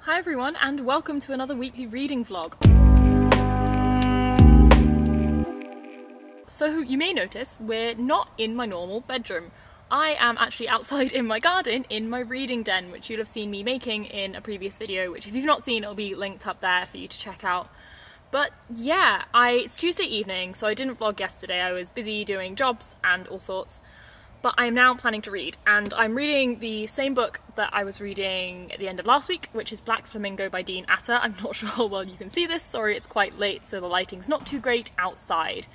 Hi everyone, and welcome to another weekly reading vlog. So you may notice we're not in my normal bedroom. I am actually outside in my garden in my reading den, which you'll have seen me making in a previous video, which if you've not seen, it'll be linked up there for you to check out. But yeah, it's Tuesday evening, so I didn't vlog yesterday. I was busy doing jobs and all sorts. But I'm now planning to read, and I'm reading the same book that I was reading at the end of last week, which is Black Flamingo by Dean Atta. I'm not sure how well you can see this, sorry, it's quite late, so the lighting's not too great outside.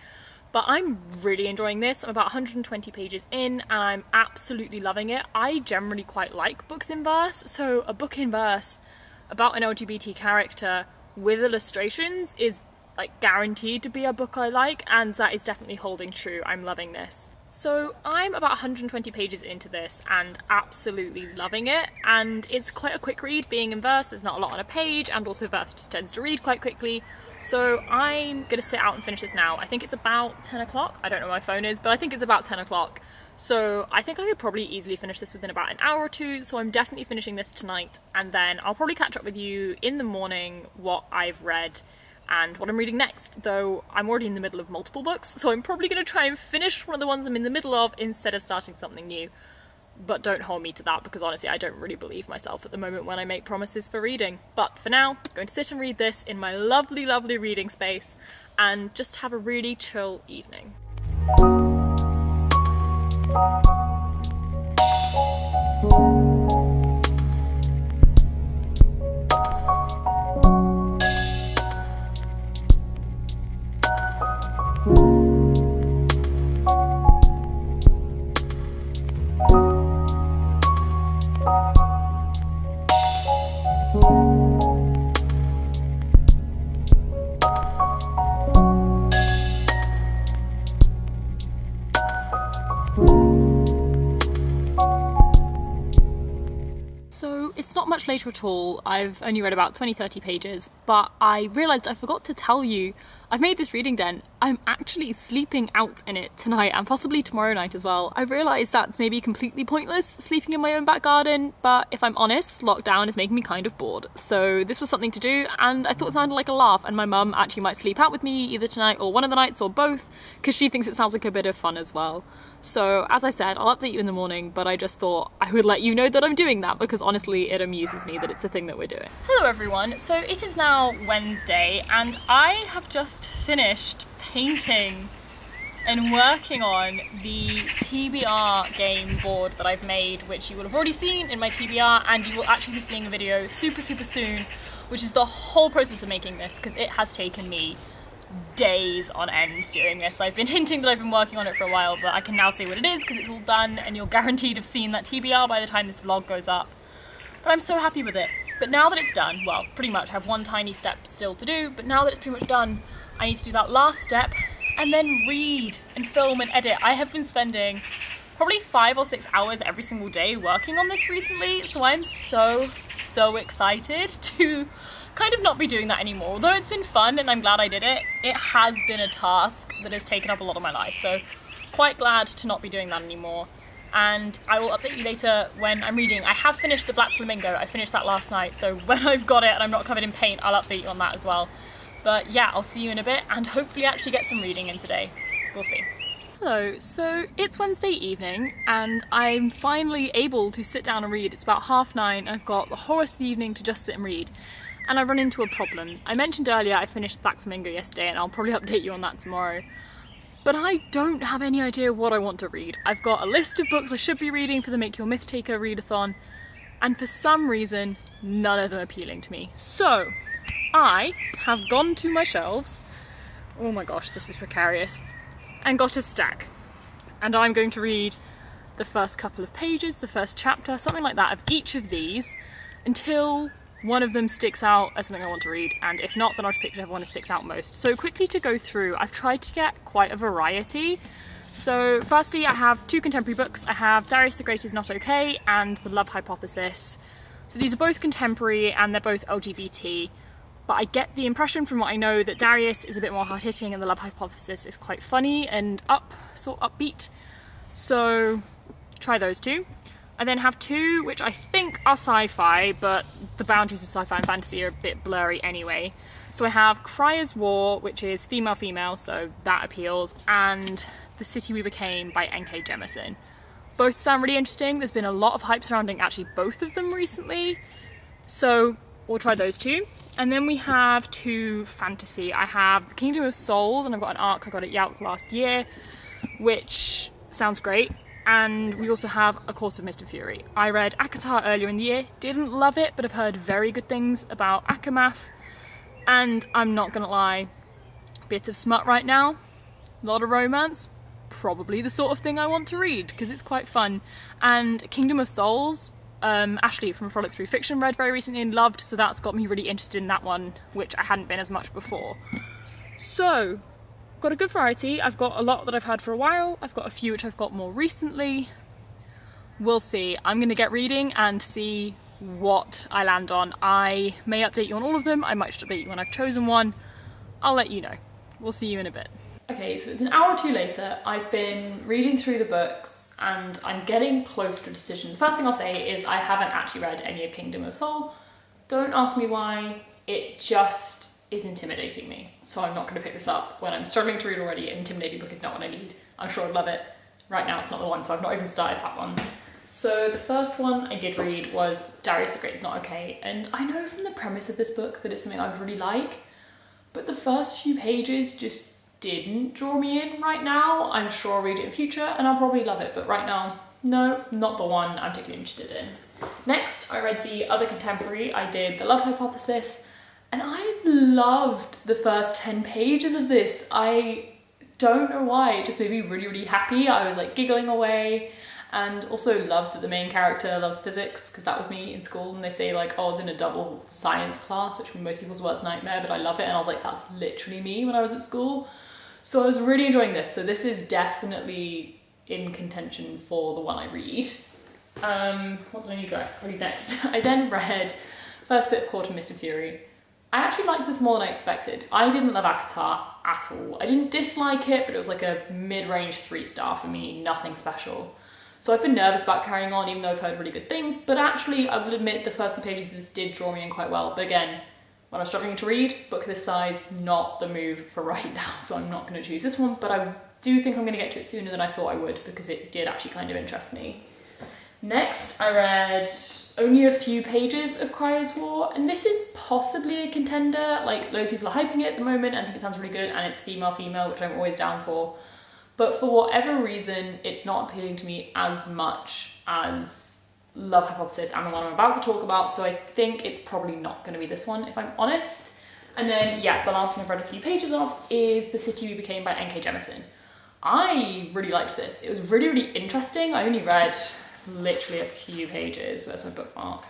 But I'm really enjoying this. I'm about 120 pages in, and I'm absolutely loving it. I generally quite like books in verse, so a book in verse about an LGBT character with illustrations is like guaranteed to be a book I like, and that is definitely holding true. I'm loving this. So I'm about 120 pages into this and absolutely loving it, and it's quite a quick read being in verse. There's not a lot on a page, and also verse just tends to read quite quickly. So I'm gonna sit out and finish this now. I think it's about 10 o'clock. I don't know where my phone is, but I think it's about 10 o'clock. So I think I could probably easily finish this within about an hour or two, so I'm definitely finishing this tonight, and then I'll probably catch up with you in the morning what I've read and what I'm reading next, though I'm already in the middle of multiple books, so I'm probably going to try and finish one of the ones I'm in the middle of instead of starting something new. But don't hold me to that, because honestly I don't really believe myself at the moment when I make promises for reading. But for now, I'm going to sit and read this in my lovely, lovely reading space and just have a really chill evening. So it's not much later at all. I've only read about 20-30 pages, but I realised I forgot to tell you I've made this reading den. I'm actually sleeping out in it tonight and possibly tomorrow night as well. I realised that's maybe completely pointless, sleeping in my own back garden, but if I'm honest, lockdown is making me kind of bored. So this was something to do, and I thought it sounded like a laugh, and my mum actually might sleep out with me either tonight or one of the nights or both, because she thinks it sounds like a bit of fun as well. So as I said, I'll update you in the morning, but I just thought I would let you know that I'm doing that, because honestly it amuses me that it's a thing that we're doing. Hello everyone, so it is now Wednesday, and I have just finished painting and working on the TBR game board that I've made, which you will have already seen in my TBR, and you will actually be seeing a video super soon, which is the whole process of making this, because it has taken me days on end doing this. I've been hinting that I've been working on it for a while, but I can now say what it is because it's all done, and you'll guaranteed have seen that TBR by the time this vlog goes up. But I'm so happy with it. But now that it's done, well, pretty much I have one tiny step still to do, but now that it's pretty much done, I need to do that last step and then read and film and edit. I have been spending probably 5 or 6 hours every single day working on this recently, so I'm so excited to kind of not be doing that anymore. Although it's been fun and I'm glad I did it, it has been a task that has taken up a lot of my life, so quite glad to not be doing that anymore. And I will update you later when I'm reading. I have finished the Black Flamingo. I finished that last night, so when I've got it and I'm not covered in paint, I'll update you on that as well. But yeah, I'll see you in a bit and hopefully actually get some reading in today. We'll see. Hello, so it's Wednesday evening and I'm finally able to sit down and read. It's about 9:30 and I've got the whole rest of the evening to just sit and read. And I've run into a problem. I mentioned earlier I finished Black Flamingo yesterday, and I'll probably update you on that tomorrow. But I don't have any idea what I want to read. I've got a list of books I should be reading for the Make Your Myth Taker readathon, and for some reason, none of them are appealing to me. So, I have gone to my shelves, oh my gosh, this is precarious, and got a stack. And I'm going to read the first couple of pages, the first chapter, something like that, of each of these, until one of them sticks out as something I want to read, and if not, then I'll just pick whichever one that sticks out most. So quickly to go through, I've tried to get quite a variety. So firstly, I have 2 contemporary books. I have Darius the Great is Not Okay and The Love Hypothesis. So these are both contemporary and they're both LGBT, but I get the impression from what I know that Darius is a bit more hard-hitting and The Love Hypothesis is quite funny and upbeat. So try those 2. I then have two which I think are sci-fi, but the boundaries of sci-fi and fantasy are a bit blurry anyway. So I have Cryer's War, which is female-female, so that appeals, and The City We Became by N.K. Jemisin. Both sound really interesting. There's been a lot of hype surrounding actually both of them recently, so we'll try those two. And then we have two fantasy. I have The Kingdom of Souls, and I've got an arc I got at Youth last year, which sounds great. And we also have A Course of Mist and Fury. I read ACOTAR earlier in the year, didn't love it, but I've heard very good things about Akamath. And I'm not gonna lie, bit of smut right now, a lot of romance, probably the sort of thing I want to read because it's quite fun. And Kingdom of Souls, Ashley from Frolic Through Fiction read very recently and loved, so that's got me really interested in that one, which I hadn't been as much before. So, got a good variety. I've got a lot that I've had for a while, I've got a few which I've got more recently. We'll see. I'm gonna get reading and see what I land on. I may update you on all of them, I might just update you when I've chosen one. I'll let you know. We'll see you in a bit. Okay, so it's an hour or two later. I've been reading through the books and I'm getting close to a decision. The first thing I'll say is I haven't actually read any of Kingdom of Soul. Don't ask me why, it just is intimidating me. So I'm not gonna pick this up when I'm struggling to read already. An intimidating book is not what I need. I'm sure I'd love it. Right now it's not the one, so I've not even started that one. So the first one I did read was Darius the Great Is Not Okay, and I know from the premise of this book that it's something I would really like, but the first few pages just didn't draw me in right now. I'm sure I'll read it in future and I'll probably love it, but right now, no, not the one I'm particularly interested in. Next, I read the other contemporary. I did The Love Hypothesis, and I loved the first 10 pages of this. I don't know why, it just made me really, really happy. I was like giggling away. And also loved that the main character loves physics, because that was me in school, and they say like, oh, I was in a double science class, which was most people's worst nightmare, but I love it, and I was like, that's literally me when I was at school. So I was really enjoying this, so this is definitely in contention for the one I read. What did I need to read next? I then read first bit of Court of Mist and Fury. I actually liked this more than I expected. I didn't love ACOTAR at all. I didn't dislike it, but it was like a mid-range 3-star for me, nothing special. So I've been nervous about carrying on, even though I've heard really good things, but actually I will admit the first few pages of this did draw me in quite well. But again, when I'm struggling to read, book this size, not the move for right now, so I'm not going to choose this one, but I do think I'm going to get to it sooner than I thought I would, because it did actually kind of interest me. Next, I read only a few pages of Cryer's War, and this is possibly a contender. Like, loads of people are hyping it at the moment and think it sounds really good, and it's female-female, which I'm always down for. But for whatever reason, it's not appealing to me as much as Love Hypothesis and the one I'm about to talk about, so I think it's probably not going to be this one, if I'm honest. And then, yeah, the last one I've read a few pages of is The City We Became by N.K. Jemisin. I really liked this. It was really, really interesting. I only read literally a few pages. Where's my bookmark?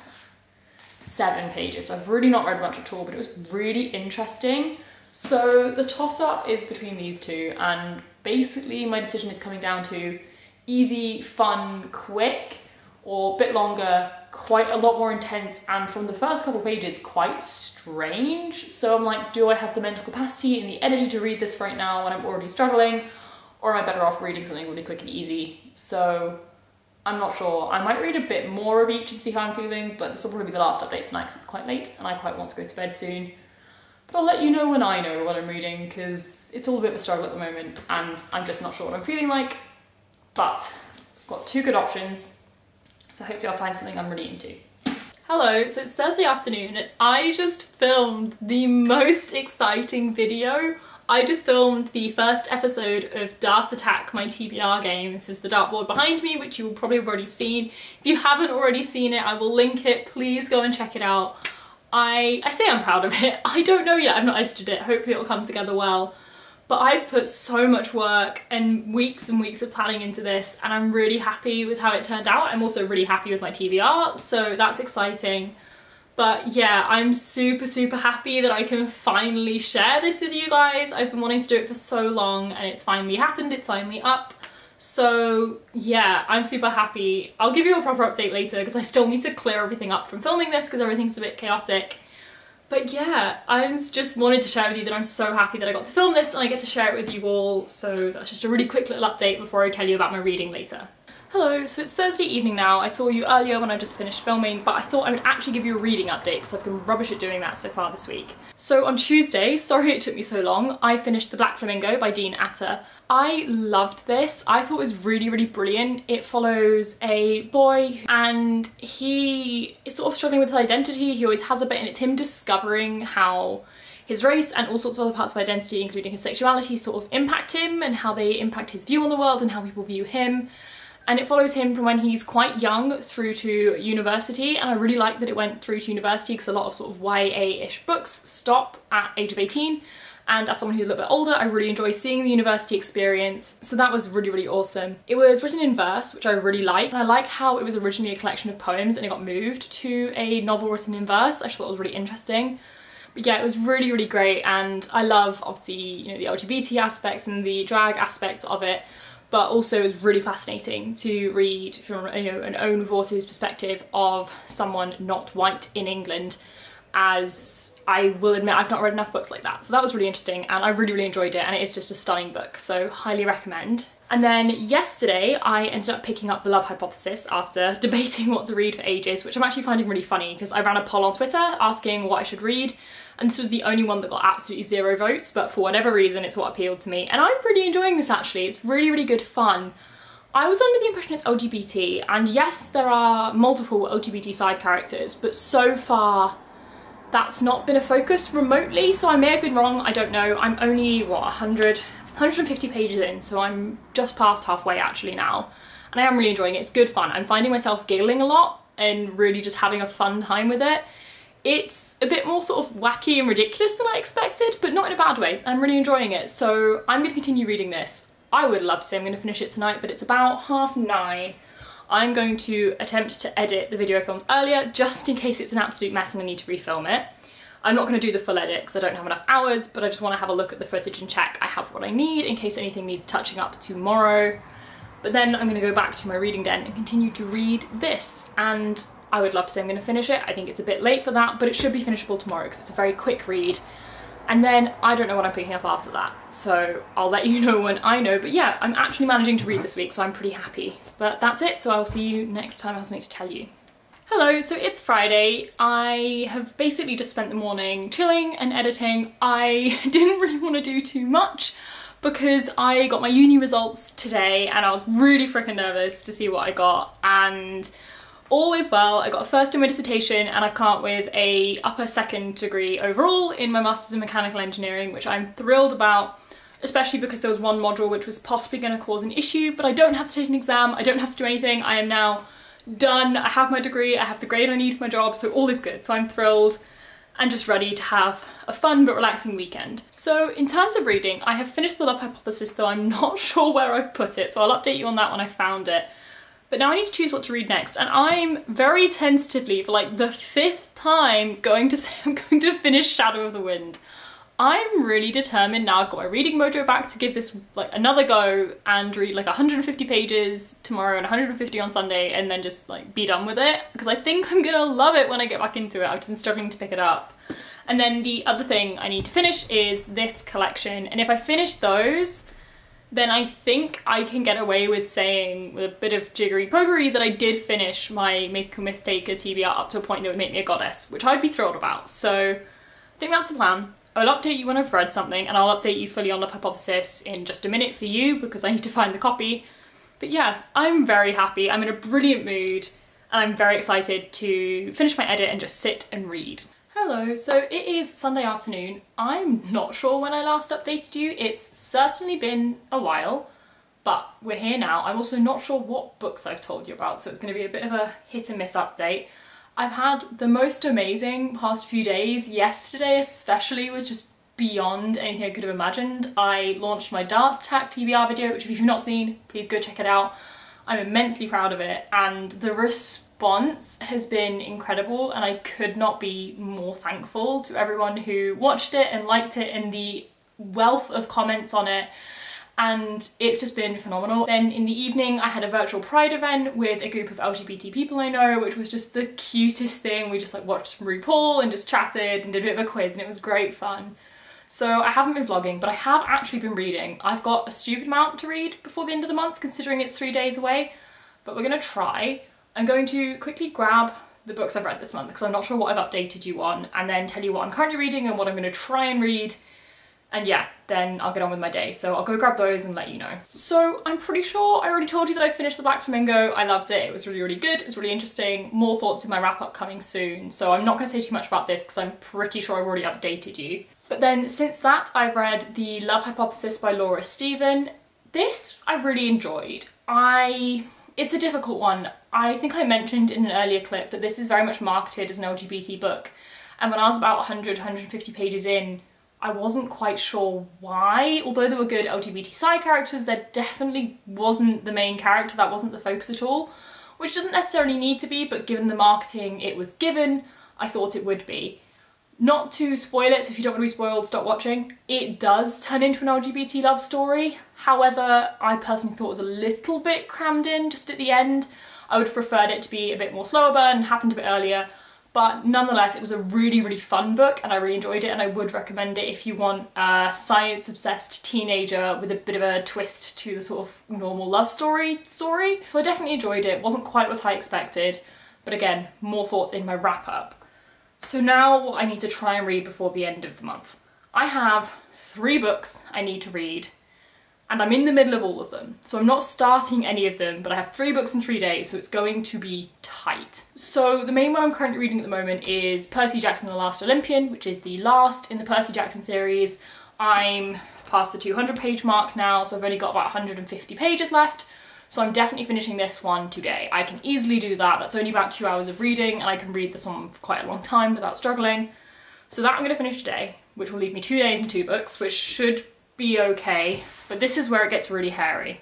7 pages, so I've really not read much at all, but it was really interesting. So the toss-up is between these two, and basically my decision is coming down to easy, fun, quick, or a bit longer, quite a lot more intense, and from the first couple pages, quite strange. So I'm like, do I have the mental capacity and the energy to read this right now when I'm already struggling, or am I better off reading something really quick and easy? So I'm not sure. I might read a bit more of each and see how I'm feeling, but this will probably be the last update tonight because it's quite late and I quite want to go to bed soon. But I'll let you know when I know what I'm reading, because it's all a bit of a struggle at the moment and I'm just not sure what I'm feeling like. But I've got 2 good options, so hopefully I'll find something I'm really into. Hello, so it's Thursday afternoon and I just filmed the most exciting video. I just filmed the first episode of Dart Attack, my TBR game. This is the dartboard behind me, which you will probably have already seen. If you haven't already seen it, I will link it. Please go and check it out. I say I'm proud of it. I don't know yet, I've not edited it. Hopefully it'll come together well. But I've put so much work and weeks of planning into this, and I'm really happy with how it turned out. I'm also really happy with my TBR, so that's exciting. But yeah, I'm super, super happy that I can finally share this with you guys. I've been wanting to do it for so long and it's finally happened, it's finally up. So yeah, I'm super happy. I'll give you a proper update later because I still need to clear everything up from filming this because everything's a bit chaotic. But yeah, I just wanted to share with you that I'm so happy that I got to film this and I get to share it with you all. So that's just a really quick little update before I tell you about my reading later. Hello, so it's Thursday evening now. I saw you earlier when I just finished filming, but I thought I would actually give you a reading update because I've been rubbish at doing that so far this week. So on Tuesday, sorry it took me so long, I finished The Black Flamingo by Dean Atta. I loved this. I thought it was really brilliant. It follows a boy and he is sort of struggling with his identity. He always has a bit, and it's him discovering how his race and all sorts of other parts of identity, including his sexuality, sort of impact him and how they impact his view on the world and how people view him. And it follows him from when he's quite young through to university, and I really like that it went through to university because a lot of sort of YA-ish books stop at age of 18, and as someone who's a little bit older, I really enjoy seeing the university experience, so that was really awesome. It was written in verse, which I really like, and I like how it was originally a collection of poems and it got moved to a novel written in verse. I just thought it was really interesting. But yeah, it was really great, and I love, obviously, you know, the LGBT aspects and the drag aspects of it. But also it was really fascinating to read from, you know, an own voice's perspective of someone not white in England, as I will admit I've not read enough books like that. So that was really interesting, and I really enjoyed it, and it is just a stunning book, so highly recommend. And then yesterday I ended up picking up The Love Hypothesis after debating what to read for ages, which I'm actually finding really funny because I ran a poll on Twitter asking what I should read, and this was the only one that got absolutely 0 votes, but for whatever reason it's what appealed to me, and I'm really enjoying this actually. It's really good fun. I was under the impression it's LGBT, and yes, there are multiple LGBT side characters, but so far that's not been a focus remotely, so I may have been wrong, I don't know. I'm only, what, 150 pages in, so I'm just past halfway actually now, and I am really enjoying it. It's good fun. I'm finding myself giggling a lot and really just having a fun time with it. It's a bit more sort of wacky and ridiculous than I expected, but not in a bad way. I'm really enjoying it, so I'm going to continue reading this. I would love to say I'm going to finish it tonight, but it's about 9:30. I'm going to attempt to edit the video I filmed earlier, just in case it's an absolute mess and I need to refilm it. I'm not going to do the full edit because I don't have enough hours, but I just want to have a look at the footage and check I have what I need in case anything needs touching up tomorrow. But then I'm going to go back to my reading den and continue to read this, and I would love to say I'm going to finish it. I think it's a bit late for that, but it should be finishable tomorrow because it's a very quick read. And then I don't know what I'm picking up after that, so I'll let you know when I know. But yeah, I'm actually managing to read this week, so I'm pretty happy. But that's it, so I'll see you next time I have something to tell you. Hello, so it's Friday. I have basically just spent the morning chilling and editing. I didn't really want to do too much because I got my uni results today and I was really freaking nervous to see what I got, and all is well. I got a first in my dissertation and I've come up with a upper second degree overall in my Masters in Mechanical Engineering, which I'm thrilled about, especially because there was one module which was possibly going to cause an issue, but I don't have to take an exam, I don't have to do anything. I am now done, I have my degree, I have the grade I need for my job, so all is good. So I'm thrilled and just ready to have a fun but relaxing weekend. So in terms of reading, I have finished The Love Hypothesis, though I'm not sure where I've put it, so I'll update you on that when I found it. But now I need to choose what to read next, and I'm very tentatively, for like the 5th time, going to say I'm going to finish Shadow of the Wind. I'm really determined now. I've got my reading mojo back to give this like another go and read like 150 pages tomorrow and 150 on Sunday, and then just like be done with it, because I think I'm gonna love it when I get back into it. I've just been struggling to pick it up. And then the other thing I need to finish is this collection, and if I finish those, then I think I can get away with saying, with a bit of jiggery-pogery, that I did finish my Mythical Myth Taker TBR up to a point that would make me a goddess, which I'd be thrilled about. So I think that's the plan. I'll update you when I've read something, and I'll update you fully on Love Hypothesis in just a minute for you because I need to find the copy. But yeah, I'm very happy. I'm in a brilliant mood, and I'm very excited to finish my edit and just sit and read. Hello, so it is Sunday afternoon. I'm not sure when I last updated you. It's certainly been a while, but we're here now. I'm also not sure what books I've told you about, so it's going to be a bit of a hit and miss update. I've had the most amazing past few days. Yesterday especially was just beyond anything I could have imagined. I launched my Dance Attack TBR video, which if you've not seen, please go check it out. I'm immensely proud of it, and the response has been incredible, and I could not be more thankful to everyone who watched it and liked it, and the wealth of comments on it, and it's just been phenomenal. Then in the evening I had a virtual Pride event with a group of LGBT people I know, which was just the cutest thing. We just like watched some RuPaul and just chatted and did a bit of a quiz, and it was great fun. So I haven't been vlogging, but I have actually been reading. I've got a stupid amount to read before the end of the month, considering it's 3 days away, but we're gonna try. I'm going to quickly grab the books I've read this month because I'm not sure what I've updated you on, and then tell you what I'm currently reading and what I'm gonna try and read. And yeah, then I'll get on with my day. So I'll go grab those and let you know. So I'm pretty sure I already told you that I finished The Black Flamingo. I loved it. It was really, really good. It was really interesting. More thoughts in my wrap up coming soon. So I'm not gonna say too much about this because I'm pretty sure I've already updated you. But then since that, I've read The Love Hypothesis by Laura Stephen. This I really enjoyed. It's a difficult one. I think I mentioned in an earlier clip that this is very much marketed as an LGBT book. And when I was about 100, 150 pages in, I wasn't quite sure why. Although there were good LGBT side characters, there definitely wasn't the main character. That wasn't the focus at all, which doesn't necessarily need to be, but given the marketing it was given, I thought it would be. Not to spoil it, so if you don't want to be spoiled, stop watching. It does turn into an LGBT love story. However, I personally thought it was a little bit crammed in just at the end. I would have preferred it to be a bit more slower burn and happened a bit earlier. But nonetheless, it was a really, really fun book and I really enjoyed it, and I would recommend it if you want a science-obsessed teenager with a bit of a twist to the sort of normal love story. So I definitely enjoyed it. It wasn't quite what I expected, but again, more thoughts in my wrap-up. So now what I need to try and read before the end of the month. I have 3 books I need to read, and I'm in the middle of all of them. So I'm not starting any of them, but I have 3 books in 3 days, so it's going to be tight. So the main one I'm currently reading at the moment is Percy Jackson and the Last Olympian, which is the last in the Percy Jackson series. I'm past the 200 page mark now, so I've only got about 150 pages left. So I'm definitely finishing this one today. I can easily do that. That's only about 2 hours of reading, and I can read this one for quite a long time without struggling. So that I'm gonna finish today, which will leave me 2 days and 2 books, which should be okay, but this is where it gets really hairy.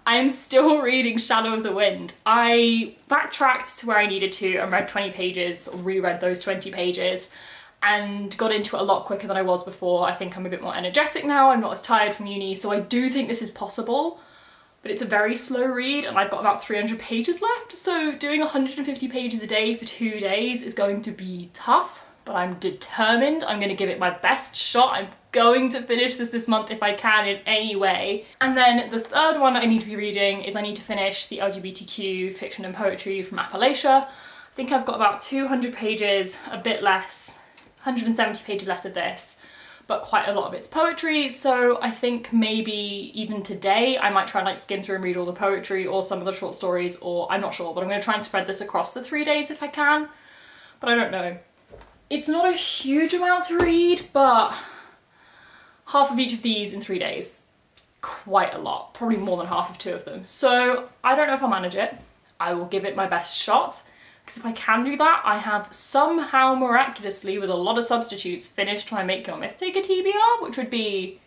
I am still reading Shadow of the Wind. I backtracked to where I needed to and read 20 pages, or reread those 20 pages, and got into it a lot quicker than I was before. I think I'm a bit more energetic now, I'm not as tired from uni, so I do think this is possible, but it's a very slow read and I've got about 300 pages left, so doing 150 pages a day for 2 days is going to be tough, but I'm determined. I'm gonna give it my best shot. I'm going to finish this month if I can in any way. And then the third one I need to be reading is I need to finish the LGBTQ fiction and poetry from Appalachia. I think I've got about 200 pages, a bit less, 170 pages left of this, but quite a lot of it's poetry, so I think maybe even today I might try and like skim through and read all the poetry or some of the short stories, or I'm not sure, but I'm gonna try and spread this across the 3 days if I can, but I don't know. It's not a huge amount to read, but half of each of these in 3 days. Quite a lot, probably more than half of 2 of them. So I don't know if I'll manage it. I will give it my best shot, because if I can do that, I have somehow miraculously, with a lot of substitutes, finished my Make Your Myth Take a TBR, which would be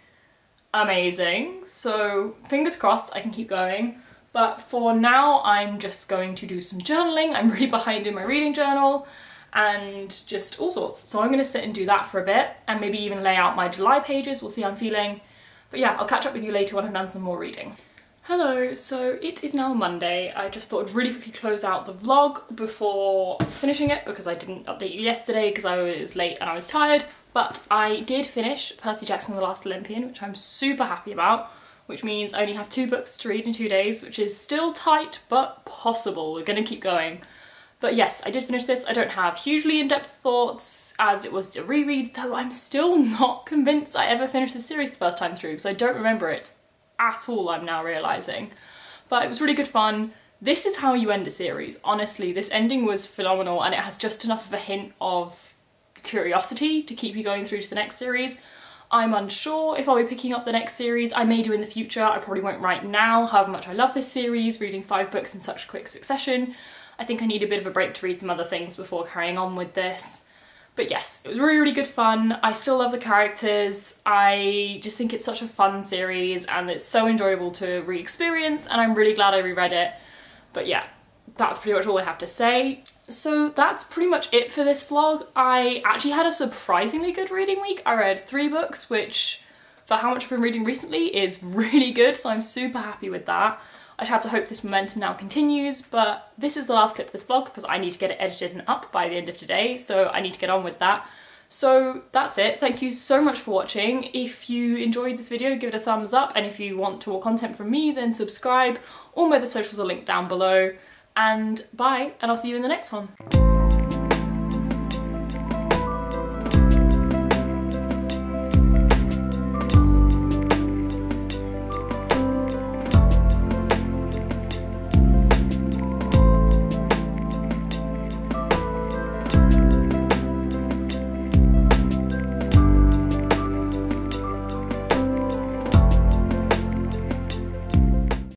amazing. So fingers crossed I can keep going. But for now, I'm just going to do some journaling. I'm really behind in my reading journal, and just all sorts. So I'm gonna sit and do that for a bit and maybe even lay out my July pages. We'll see how I'm feeling. But yeah, I'll catch up with you later when I've done some more reading. Hello, so it is now Monday. I just thought I'd really quickly close out the vlog before finishing it because I didn't update you yesterday because I was late and I was tired. But I did finish Percy Jackson and the Last Olympian, which I'm super happy about, which means I only have 2 books to read in 2 days, which is still tight, but possible. We're gonna keep going. But yes, I did finish this. I don't have hugely in-depth thoughts as it was to reread, though I'm still not convinced I ever finished the series the first time through because I don't remember it at all, I'm now realising. But it was really good fun. This is how you end a series. Honestly, this ending was phenomenal and it has just enough of a hint of curiosity to keep you going through to the next series. I'm unsure if I'll be picking up the next series. I may do in the future. I probably won't right now, however much I love this series, reading 5 books in such quick succession. I think I need a bit of a break to read some other things before carrying on with this. But yes, it was really, really good fun. I still love the characters. I just think it's such a fun series and it's so enjoyable to re-experience, and I'm really glad I reread it. But yeah, that's pretty much all I have to say. So that's pretty much it for this vlog. I actually had a surprisingly good reading week. I read 3 books, which for how much I've been reading recently is really good, so I'm super happy with that. I have to hope this momentum now continues, but this is the last clip of this vlog because I need to get it edited and up by the end of today, so I need to get on with that. So that's it. Thank you so much for watching. If you enjoyed this video, give it a thumbs up, and if you want more content from me, then subscribe. All my other socials are linked down below. And bye, and I'll see you in the next one.